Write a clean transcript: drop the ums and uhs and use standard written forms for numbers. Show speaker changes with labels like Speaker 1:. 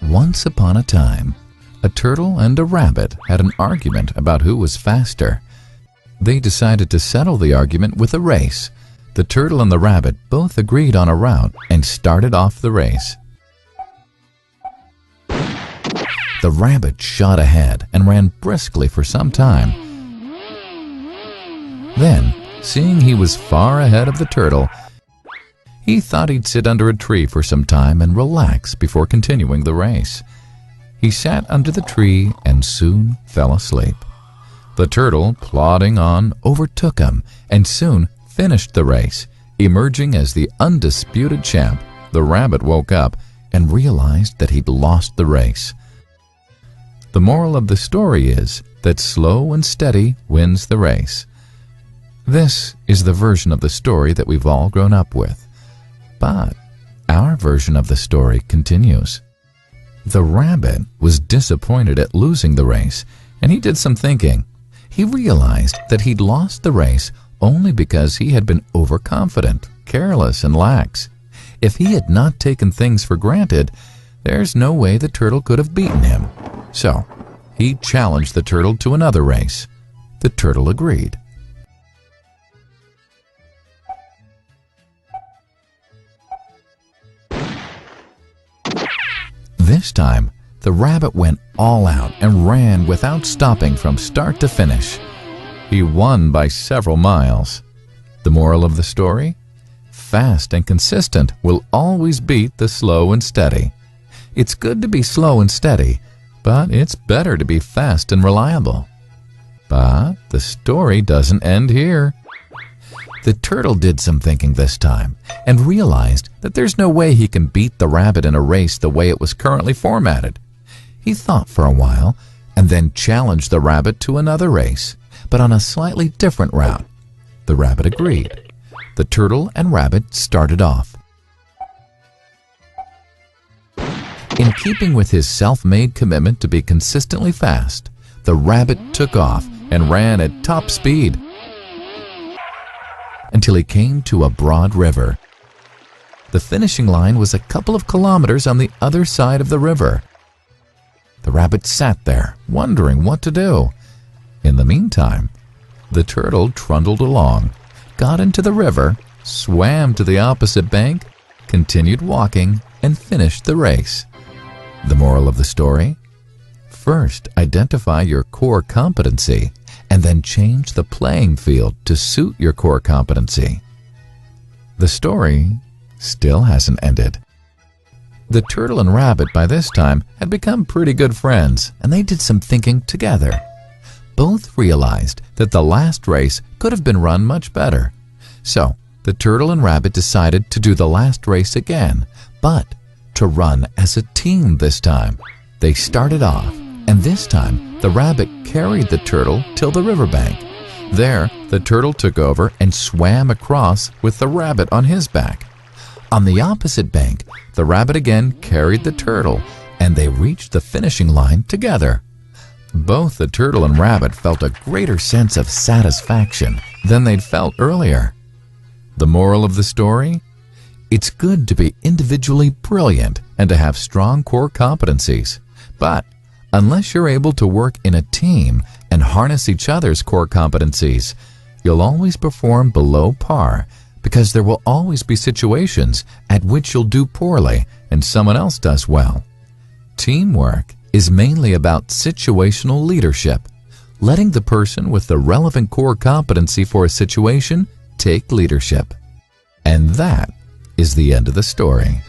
Speaker 1: Once upon a time, a turtle and a rabbit had an argument about who was faster. They decided to settle the argument with a race. The turtle and the rabbit both agreed on a route and started off the race. The rabbit shot ahead and ran briskly for some time. Then, seeing he was far ahead of the turtle, he thought he'd sit under a tree for some time and relax before continuing the race. He sat under the tree and soon fell asleep. The turtle, plodding on, overtook him and soon finished the race. Emerging as the undisputed champ, the rabbit woke up and realized that he'd lost the race. The moral of the story is that slow and steady wins the race. This is the version of the story that we've all grown up with. But our version of the story continues. The rabbit was disappointed at losing the race, and he did some thinking. He realized that he'd lost the race only because he had been overconfident, careless, and lax. If he had not taken things for granted, there's no way the turtle could have beaten him. So, he challenged the turtle to another race. The turtle agreed. This time, the rabbit went all out and ran without stopping from start to finish. He won by several miles. The moral of the story? Fast and consistent will always beat the slow and steady. It's good to be slow and steady, but it's better to be fast and reliable. But the story doesn't end here. The turtle did some thinking this time and realized that there's no way he can beat the rabbit in a race the way it was currently formatted. He thought for a while and then challenged the rabbit to another race, but on a slightly different route. The rabbit agreed. The turtle and rabbit started off. In keeping with his self-made commitment to be consistently fast, the rabbit took off and ran at top speed until he came to a broad river. The finishing line was a couple of kilometers on the other side of the river. The rabbit sat there, wondering what to do. In the meantime, the turtle trundled along, got into the river, swam to the opposite bank, continued walking, and finished the race. The moral of the story? First, identify your core competency, and then change the playing field to suit your core competency. The story still hasn't ended. The turtle and rabbit by this time had become pretty good friends, and they did some thinking together. Both realized that the last race could have been run much better. So, the turtle and rabbit decided to do the last race again, but to run as a team this time. They started off, and this time the rabbit carried the turtle till the riverbank. There, the turtle took over and swam across with the rabbit on his back. On the opposite bank, the rabbit again carried the turtle, and they reached the finishing line together. Both the turtle and rabbit felt a greater sense of satisfaction than they'd felt earlier. The moral of the story? It's good to be individually brilliant and to have strong core competencies, but unless you're able to work in a team and harness each other's core competencies, you'll always perform below par, because there will always be situations at which you'll do poorly and someone else does well. Teamwork is mainly about situational leadership, letting the person with the relevant core competency for a situation take leadership. And that is the end of the story.